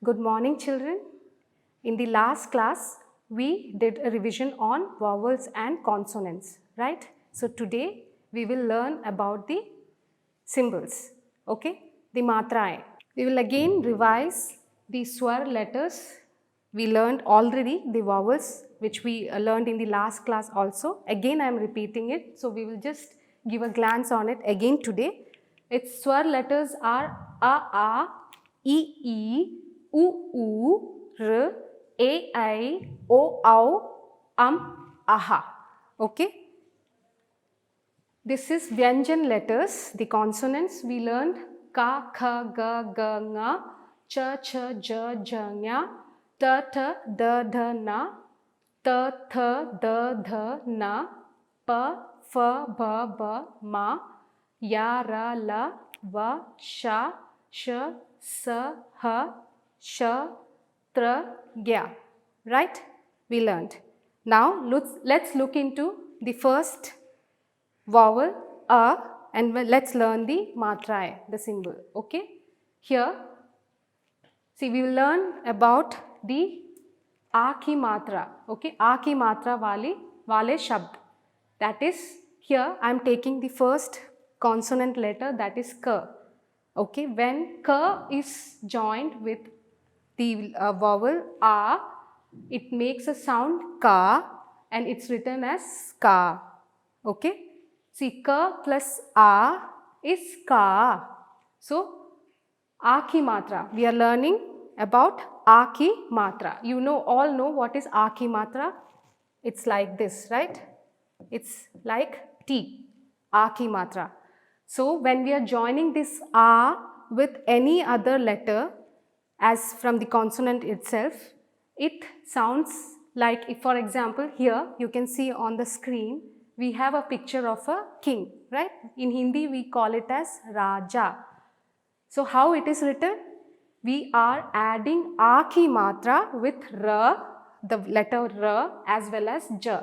Good morning, children. In the last class, we did a revision on vowels and consonants, right? So today we will learn about the symbols, okay? The matrae. We will again revise the swar letters. We learned already the vowels which we learned in the last class also. Again I am repeating it, so we will just give a glance on it again today. Its swar letters are a, e, u, r, ai, o, au, aha. Okay. This is Vyanjan letters, the consonants. We learned ka, kha, ga, ga, nga, cha, cha, ja, ja, nya, ta, ta, da, da, na, ta, tha, da, dha, na, pa, fa, ba, ba, ma, ya, ra, la, va, sha, sh, sa, ha, sha, tra, gya. Right? We learned. Now let's look into the first vowel a, and let's learn the matrae, the symbol. Okay. Here, see, we will learn about the a ki matra. Okay, a ki matra wale shabd. That is, here I am taking the first consonant letter, that is ka. Okay, when ka is joined with the vowel a, it makes a sound ka and it's written as ka. Okay. See, ka plus a is ka. So, a ki matra. We are learning about a ki matra. You all know what is a ki matra. It's like this, right? It's like T, a ki matra. So, when we are joining this a with any other letter as from the consonant itself, it sounds like, if for example, here you can see on the screen, we have a picture of a king, right? In Hindi, we call it as Raja. So, how it is written? We are adding a ki matra with ra, the letter ra, as well as ja.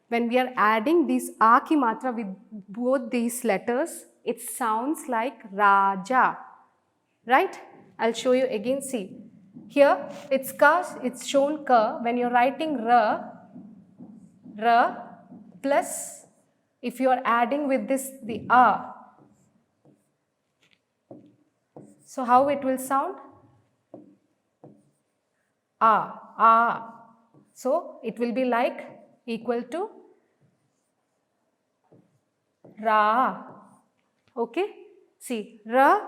When we are adding this a ki matra with both these letters, it sounds like Raja, right? I'll show you again. See, here it's ka, it's shown ka. When you're writing ra plus, if you are adding with this the a, so how it will sound? A. So it will be like equal to ra. Okay. See, ra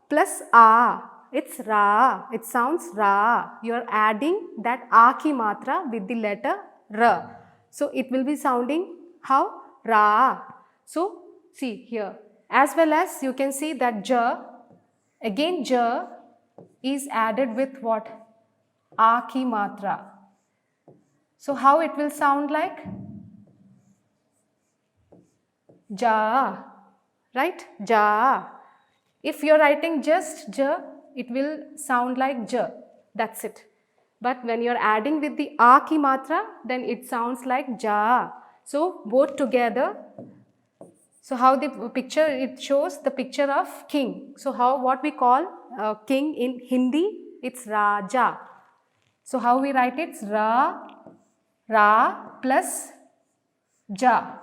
plus a, it's ra. It sounds ra. You are adding that a ki matra with the letter ra. So it will be sounding how? Ra. So see here, as well as you can see that ja, again ja is added with what? A ki matra. So how it will sound like? Ja, right? Ja. If you are writing just ja, it will sound like ja. That's it. But when you are adding with the a ki matra, then it sounds like ja. So both together. So how the picture, it shows the picture of king. So how, what we call king in Hindi, it's Raja. So how we write it? It's ra plus ja.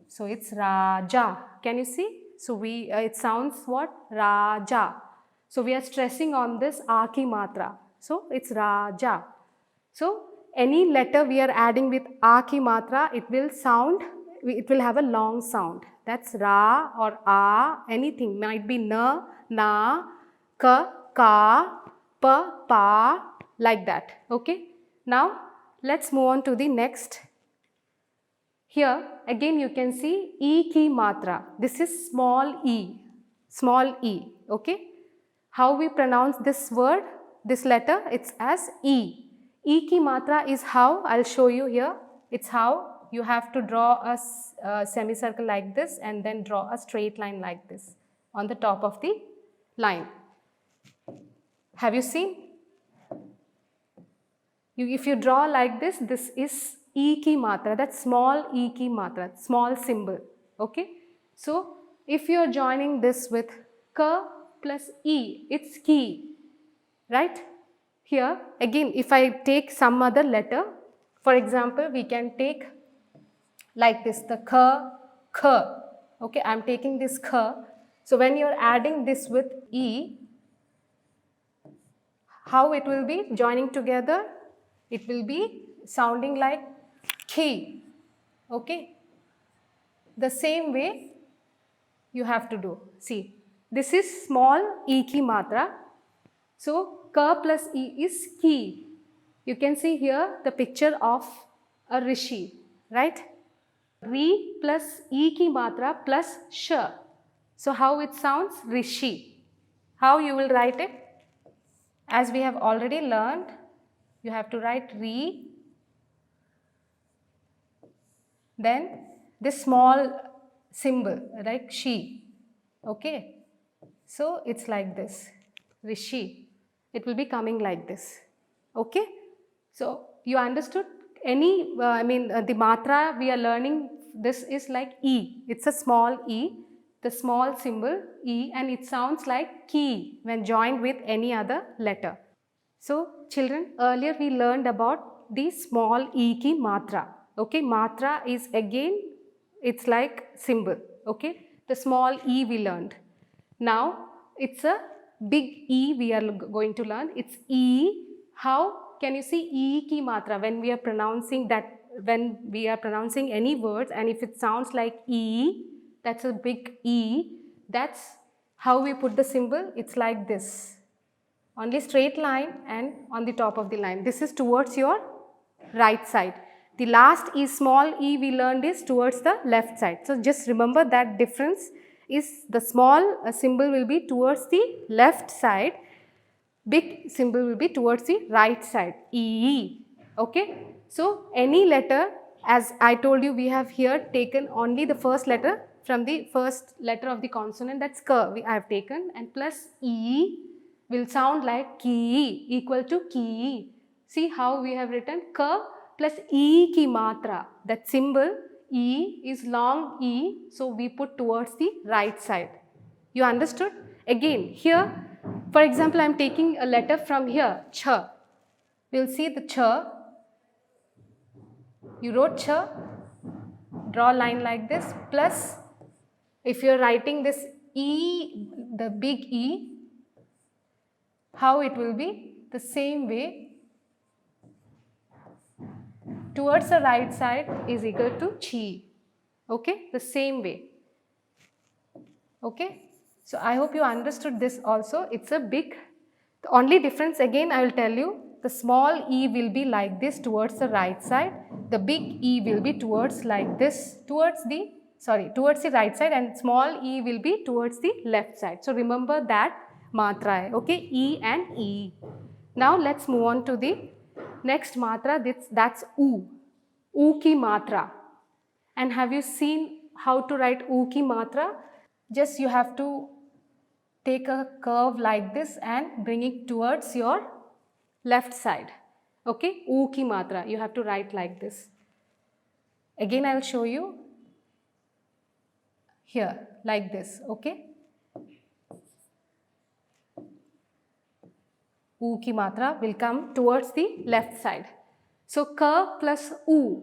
So it's Raja. Can you see? So we it sounds what? Raja. So we are stressing on this a ki matra. So it's Raja. So any letter we are adding with a ki matra, it will sound, it will have a long sound. That's ra or a, anything, might be na, na, ka, ka, pa, pa, like that. Okay. Now let's move on to the next. Here again you can see e ki matra. This is small e, okay. How we pronounce this word, this letter, it's as e. E ki matra is how, I'll show you here. It's how you have to draw a semicircle like this and then draw a straight line like this on the top of the line. Have you seen? If you draw like this, this is e ki matra, that's small e ki matra, small symbol. Okay. So if you are joining this with ka plus e, it's ki, right? Here again, if I take some other letter, for example, we can take like this, the k. Okay, I am taking this k. So when you are adding this with e, how it will be joining together? It will be sounding like ki. Okay, the same way you have to do. See, this is small e ki matra. So ka plus e is ki. You can see here the picture of a rishi, right? Ri plus e ki matra plus sh. So how it sounds? Rishi. How you will write it? As we have already learned, you have to write Ri, then this small symbol, like Shi. Okay. So it's like this, Rishi. It will be coming like this. Okay. So you understood any, the matra we are learning, this is like E. It's a small E, the small symbol E, and it sounds like ki when joined with any other letter. So children, earlier we learned about the small e ki matra. Okay, matra is again, it's like symbol. Okay, the small e we learned. Now it's a big E we are going to learn. It's E. How can you see E ki matra when we are pronouncing that, when we are pronouncing any words, and if it sounds like E, that's a big E. That's how we put the symbol. It's like this. Only straight line and on the top of the line. This is towards your right side. The last e, small e we learned is towards the left side. So just remember that difference is the small symbol will be towards the left side, big symbol will be towards the right side, E. Okay. So any letter, as I told you, we have here taken only the first letter from the first letter of the consonant, that's k I have taken, and plus E will sound like ki, equal to ki. See how we have written k plus e ki matra. That symbol e is long e, so we put towards the right side. You understood? Again here, for example, I am taking a letter from here, ch. We will see the ch. You wrote ch, draw a line like this, plus if you are writing this e, the big E, how it will be? The same way, towards the right side is equal to chi. Okay, the same way. Okay, so I hope you understood this also. It's a big, the only difference again I will tell you, the small e will be like this towards the right side, the big E will be towards like this, towards the right side, and small e will be towards the left side. So remember that matra, okay, E and E. Now let's move on to the next matra, that's U. U ki matra. And have you seen how to write U ki matra? Just you have to take a curve like this and bring it towards your left side. Okay, U ki matra, you have to write like this. Again I will show you here like this. Okay, U ki matra will come towards the left side. So ka plus U,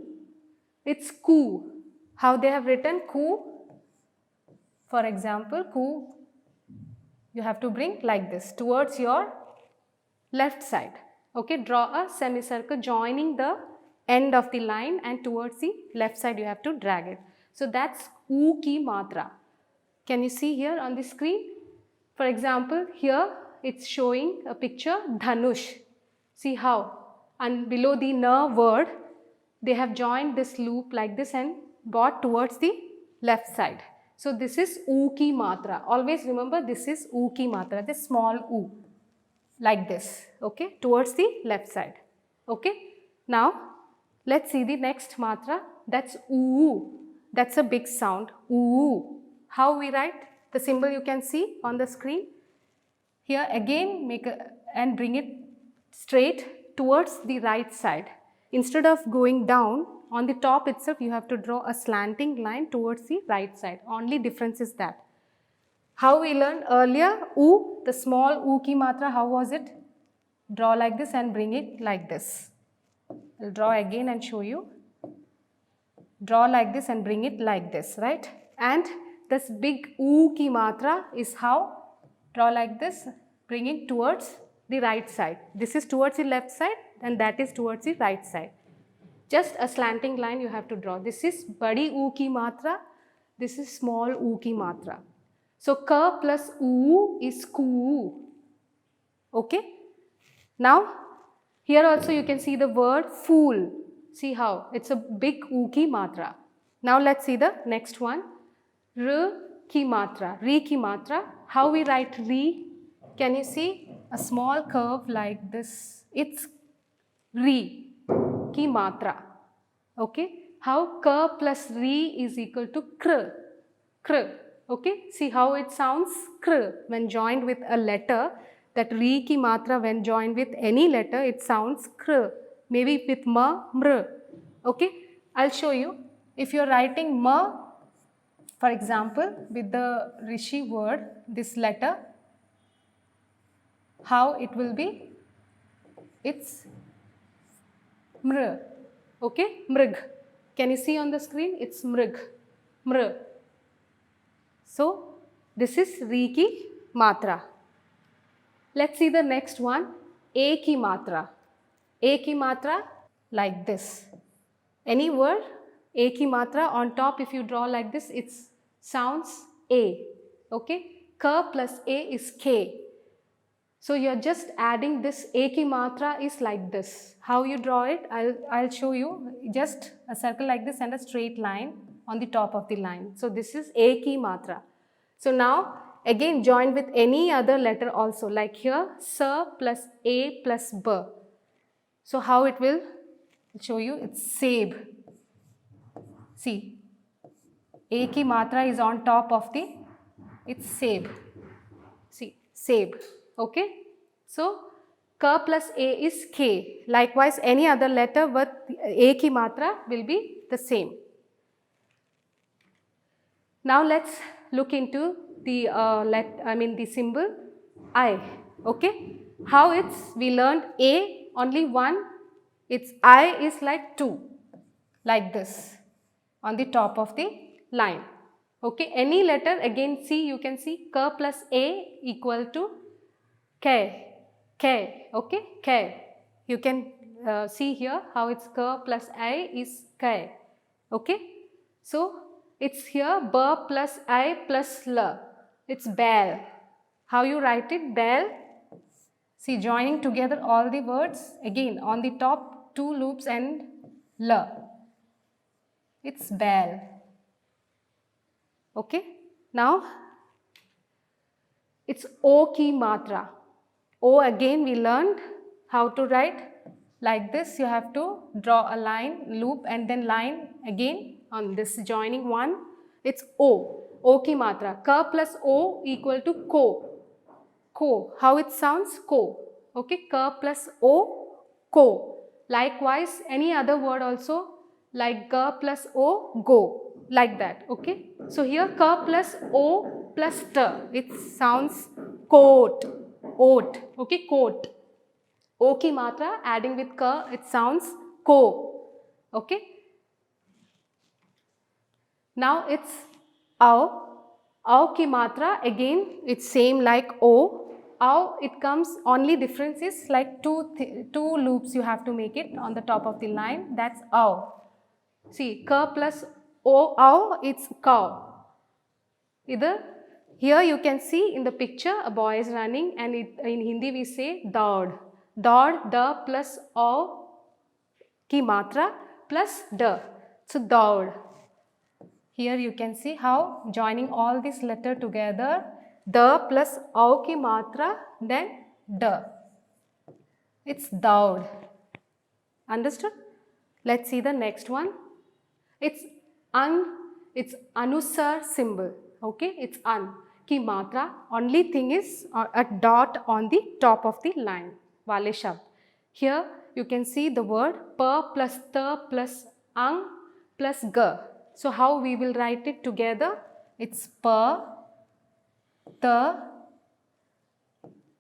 it's ku. How they have written ku? For example, ku, you have to bring like this towards your left side. Okay, draw a semicircle joining the end of the line, and towards the left side you have to drag it. So that's U ki matra. Can you see here on the screen? For example, here it's showing a picture dhanush. See how? And below the na word, they have joined this loop like this and brought towards the left side. So this is U ki matra. Always remember this is U ki matra, this small U, like this, okay, towards the left side. Okay. Now let's see the next matra, that's U. That's a big sound, U. How we write? The symbol you can see on the screen. Here again make and bring it straight towards the right side. Instead of going down on the top itself, you have to draw a slanting line towards the right side. Only difference is that. How we learned earlier, U, the small U ki matra, how was it? draw like this and bring it like this. I'll draw again and show you. Draw like this and bring it like this, right? And this big oo ki matra is how? Draw like this, bring it towards the right side. This is towards the left side and that is towards the right side. Just a slanting line you have to draw. This is badi oo ki matra, this is small oo ki matra. So ka plus oo is ku. Okay? Now, here also you can see the word fool. See how? It's a big oo ki matra. Now let's see the next one. R ki matra. Ri ki matra. How we write ri? Can you see? A small curve like this. It's ri ki matra. Okay? How ka plus ri is equal to kr. Kr. Okay? See how it sounds? Kr. When joined with a letter, that ri ki matra when joined with any letter, it sounds kr. Maybe with ma, mr. Okay? I'll show you. If you're writing ma, for example, with the rishi word, this letter, how it will be? It's mr. Okay? Mrg. Can you see on the screen? It's mrg. Mr. So, this is ri ki matra. Let's see the next one. A ki matra. A ki matra like this. Any word, A ki matra on top, if you draw like this, it sounds A. Okay? Ka plus A is K. So you're just adding this. A ki matra is like this. How you draw it? I'll show you. Just a circle like this and a straight line on the top of the line. So this is A ki matra. So now again join with any other letter also, like here sa plus A plus b. So how it will? I'll show you. It's sab. See, A ki matra is on top of the, it's sab. See, sab. Okay. So ka plus A is K. Likewise, any other letter with A ki matra will be the same. Now let's look into the the symbol I. Okay. How it's? We learned A only one. Its I is like 2, like this on the top of the line. Okay. Any letter, again see, you can see ka plus A equal to K. K. Okay. K. You can see here how it's ka plus I is K. Okay. So it's here b plus I plus l. It's bell. How you write it? Bell. See, joining together all the words, again on the top 2 loops and l. It's bell. Okay. Now it's O ki matra. O, again we learned how to write like this. You have to draw a line, loop, and then line again on this joining one. It's O. O ki matra. Ka plus O equal to ko. Ko. How it sounds? Ko. Okay. Ka plus O, ko. Likewise, any other word also, like ga plus O, go. Like that. Okay. So here ka plus O plus t. It sounds coat. Oat. Okay. Coat. O ki matra adding with ka, it sounds ko. Okay. Now it's ao. Ao ki matra, again it's same like O. Ao, it comes, only difference is like two loops you have to make it on the top of the line. That's ao. See, ka plus O, ao, it's cow. Either here you can see in the picture a boy is running, and in Hindi we say daud. Daud, da plus o ki matra plus da. So daud. Here you can see how joining all this letter together, da plus o ki matra, then da. It's daud. Understood? Let's see the next one. It's anusar symbol. Okay, it's an. Ki matra, only thing is a dot on the top of the line. Wale shabd. Here you can see the word pa plus ta plus ang plus ga. So how we will write it together? It's pa, ta,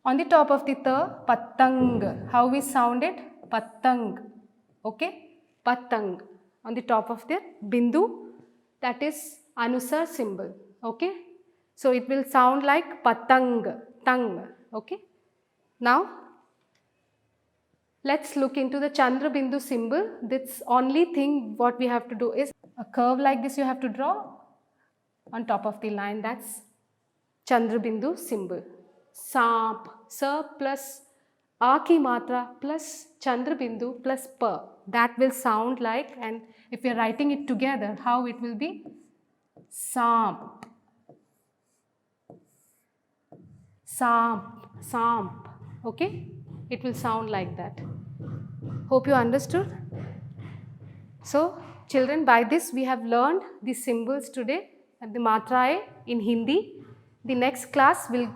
On the top of the ta, patang. How we sound it? Patang. Okay? Patang. On the top of the bindu, that is anusar symbol. Okay? So it will sound like patang, tang. Okay? Now, let's look into the Chandra Bindu symbol. This only thing what we have to do is a curve like this you have to draw on top of the line. That's Chandra Bindu symbol. Samp, sa plus a ki matra plus Chandra Bindu plus pa. That will sound like, and if we are writing it together, how it will be? Samp. Samp, samp. Okay? It will sound like that. Hope you understood. So, children, by this we have learned the symbols today and the matrae in Hindi. The next class will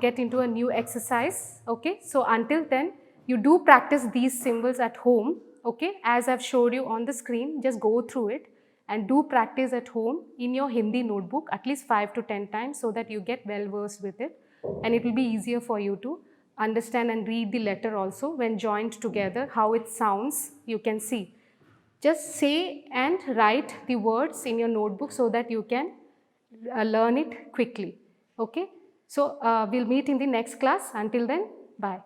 get into a new exercise. Okay? So, until then, you do practice these symbols at home. Okay? As I have showed you on the screen, just go through it and do practice at home in your Hindi notebook at least 5 to 10 times so that you get well versed with it, and it will be easier for you to understand and read the letter also when joined together, how it sounds. You can see. Just say and write the words in your notebook so that you can learn it quickly. Okay? So, we'll meet in the next class. Until then, bye.